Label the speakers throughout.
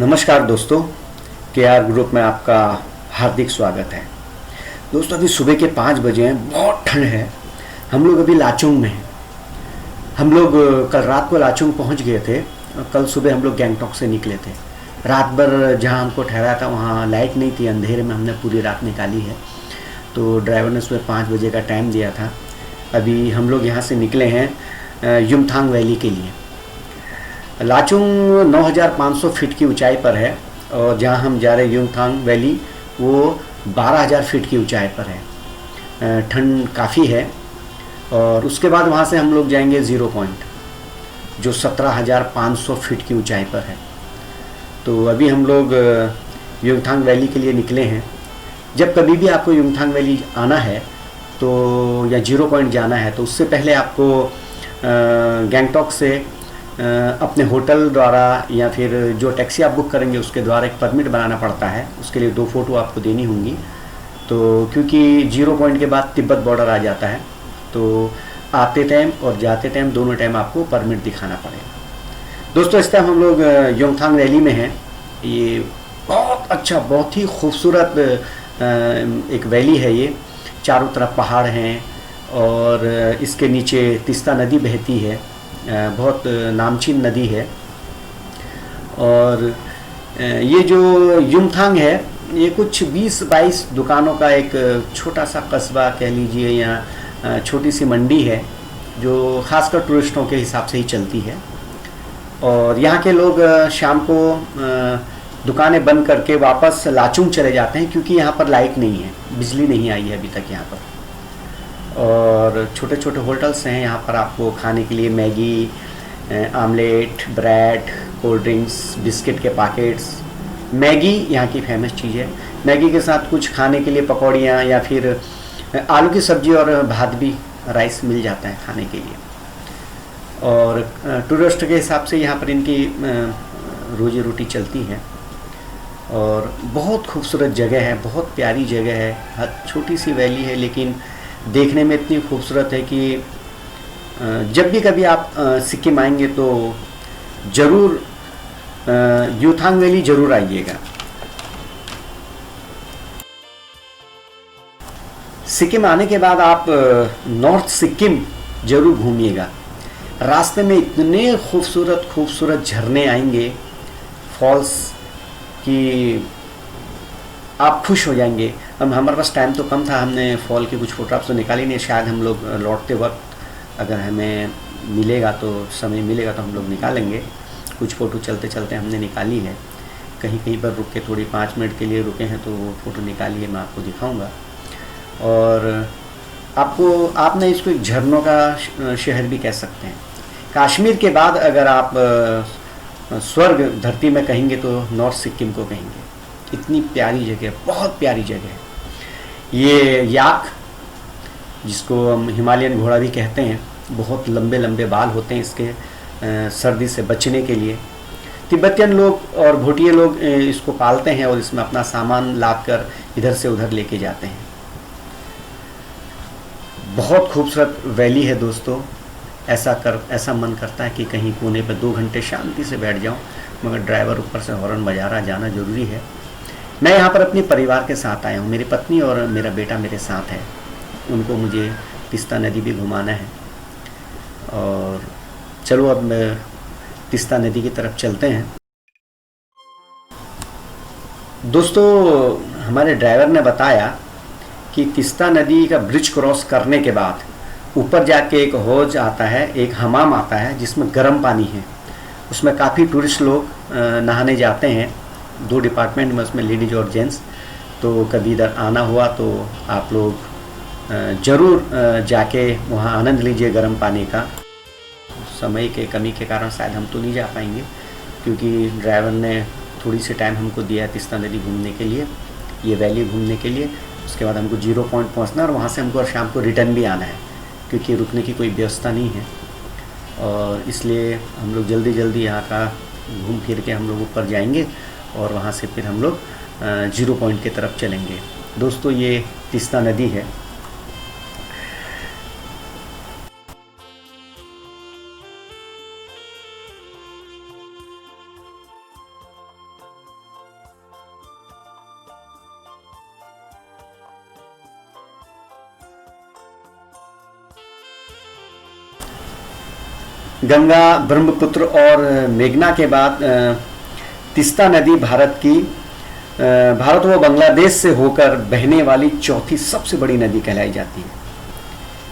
Speaker 1: नमस्कार दोस्तों, KR group में आपका हार्दिक स्वागत है। दोस्तों अभी सुबह के 5 बजे हैं, बहुत ठंड है। हम लोग अभी लाचुंग में हैं। हम लोग कल रात को लाचुंग पहुंच गए थे। कल सुबह हम लोग गैंगटॉक से निकले थे। रात भर जहां हमको ठहराया था वहां लाइट नहीं थी, अंधेरे में हमने पूरी रात निकाली है। तो ड्राइवर ने सुबह 5 बजे का टाइम दिया था। अभी हम लोग यहाँ से निकले हैं युमथांग वैली के लिए। लाचुंग 9,500 फीट की ऊंचाई पर है और जहाँ हम जा रहे हैं युमथांग वैली वो 12,000 फीट की ऊंचाई पर है। ठंड काफ़ी है। और उसके बाद वहाँ से हम लोग जाएंगे ज़ीरो पॉइंट जो 17,500 फीट की ऊंचाई पर है। तो अभी हम लोग युमथांग वैली के लिए निकले हैं। जब कभी भी आपको युमथांग वैली आना है तो या ज़ीरो पॉइंट जाना है तो उससे पहले आपको गैंगटॉक से अपने होटल द्वारा या फिर जो टैक्सी आप बुक करेंगे उसके द्वारा एक परमिट बनाना पड़ता है। उसके लिए 2 फ़ोटो आपको देनी होंगी। तो क्योंकि ज़ीरो पॉइंट के बाद तिब्बत बॉर्डर आ जाता है तो आते टाइम और जाते टाइम दोनों टाइम आपको परमिट दिखाना पड़ेगा। दोस्तों इस टाइम हम लोग युमथांग वैली में हैं। ये बहुत अच्छा, बहुत ही खूबसूरत एक वैली है। ये चारों तरफ पहाड़ हैं और इसके नीचे तीस्ता नदी बहती है। बहुत नामचीन नदी है। और ये जो युमथांग है ये कुछ 20-22 दुकानों का एक छोटा सा कस्बा कह लीजिए या छोटी सी मंडी है जो ख़ासकर टूरिस्टों के हिसाब से ही चलती है। और यहाँ के लोग शाम को दुकानें बंद करके वापस लाचुंग चले जाते हैं क्योंकि यहाँ पर लाइट नहीं है, बिजली नहीं आई है अभी तक यहाँ पर। और छोटे छोटे होटल्स हैं यहाँ पर आपको खाने के लिए Maggi, omelette, bread, cold drinks, biscuit के पैकेट्स। मैगी यहाँ की फेमस चीज़ है। मैगी के साथ कुछ खाने के लिए पकौड़ियाँ या फिर आलू की सब्ज़ी और भात भी, राइस मिल जाता है खाने के लिए। और टूरिस्ट के हिसाब से यहाँ पर इनकी रोजी रोटी चलती है। और बहुत खूबसूरत जगह है, बहुत प्यारी जगह है। छोटी सी वैली है लेकिन देखने में इतनी खूबसूरत है कि जब भी कभी आप सिक्किम आएंगे तो ज़रूर युमथांग वैली ज़रूर आइएगा। सिक्किम आने के बाद आप नॉर्थ सिक्किम ज़रूर घूमिएगा। रास्ते में इतने खूबसूरत खूबसूरत झरने आएंगे, फॉल्स, कि आप खुश हो जाएंगे। अब हमारे पास टाइम तो कम था, हमने फॉल के कुछ फोटोग्राफ्स तो निकाली नहीं। शायद हम लोग लौटते वक्त अगर हमें मिलेगा तो समय मिलेगा तो हम लोग निकालेंगे। कुछ फ़ोटो चलते चलते हमने निकाली है। कहीं कहीं पर रुक के थोड़ी 5 मिनट के लिए रुके हैं तो वो फ़ोटो निकाली है, मैं आपको दिखाऊंगा। और आपने इसको एक झरनों का शहर भी कह सकते हैं। कश्मीर के बाद अगर आप स्वर्ग धरती में कहेंगे तो नॉर्थ सिक्किम को कहेंगे। इतनी प्यारी जगह, बहुत प्यारी जगह है। ये याक, जिसको हम हिमालयन घोड़ा भी कहते हैं, बहुत लंबे लंबे बाल होते हैं इसके सर्दी से बचने के लिए। तिब्बतियन लोग और भूटिया लोग इसको पालते हैं और इसमें अपना सामान लाकर इधर से उधर लेके जाते हैं। बहुत खूबसूरत वैली है दोस्तों। ऐसा मन करता है कि कहीं कोने पर 2 घंटे शांति से बैठ जाऊं, मगर ड्राइवर ऊपर से हॉर्न बजा रहा, जाना ज़रूरी है। मैं यहाँ पर अपने परिवार के साथ आया हूँ। मेरी पत्नी और मेरा बेटा मेरे साथ है। उनको मुझे तीस्ता नदी भी घुमाना है। और चलो अब तीस्ता नदी की तरफ चलते हैं। दोस्तों हमारे ड्राइवर ने बताया कि तीस्ता नदी का ब्रिज क्रॉस करने के बाद ऊपर जाके एक हौज आता है, एक हमाम आता है जिसमें गर्म पानी है। उसमें काफ़ी टूरिस्ट लोग नहाने जाते हैं। 2 डिपार्टमेंट में, उसमें लेडीज और जेंट्स। तो कभी इधर आना हुआ तो आप लोग ज़रूर जाके वहाँ आनंद लीजिए गर्म पानी का। समय के कमी के कारण शायद हम तो नहीं जा पाएंगे क्योंकि ड्राइवर ने थोड़ी सी टाइम हमको दिया है तीस्ता नदी घूमने के लिए, ये वैली घूमने के लिए। उसके बाद हमको ज़ीरो पॉइंट पहुँचना है और वहाँ से हमको शाम को रिटर्न भी आना है क्योंकि रुकने की कोई व्यवस्था नहीं है। और इसलिए हम लोग जल्दी जल्दी यहाँ का घूम फिर के हम लोग ऊपर जाएंगे और वहाँ से फिर हम लोग ज़ीरो पॉइंट की तरफ चलेंगे। दोस्तों ये तीस्ता नदी है। गंगा, ब्रह्मपुत्र और मेघना के बाद तीस्ता नदी भारत व बांग्लादेश से होकर बहने वाली चौथी सबसे बड़ी नदी कहलाई जाती है।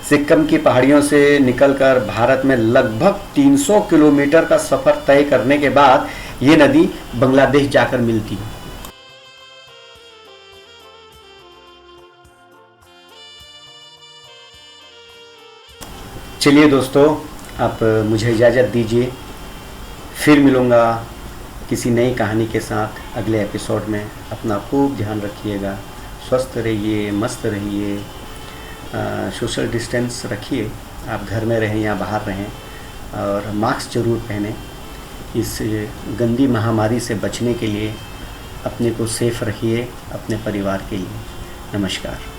Speaker 1: सिक्किम की पहाड़ियों से निकलकर भारत में लगभग 300 किलोमीटर का सफर तय करने के बाद ये नदी बांग्लादेश जाकर मिलती है। चलिए दोस्तों, आप मुझे इजाज़त दीजिए, फिर मिलूँगा किसी नई कहानी के साथ अगले एपिसोड में। अपना खूब ध्यान रखिएगा, स्वस्थ रहिए, मस्त रहिए, सोशल डिस्टेंस रखिए, आप घर में रहें या बाहर रहें, और मास्क ज़रूर पहनें। इस गंदी महामारी से बचने के लिए अपने को सेफ रखिए, अपने परिवार के लिए। नमस्कार।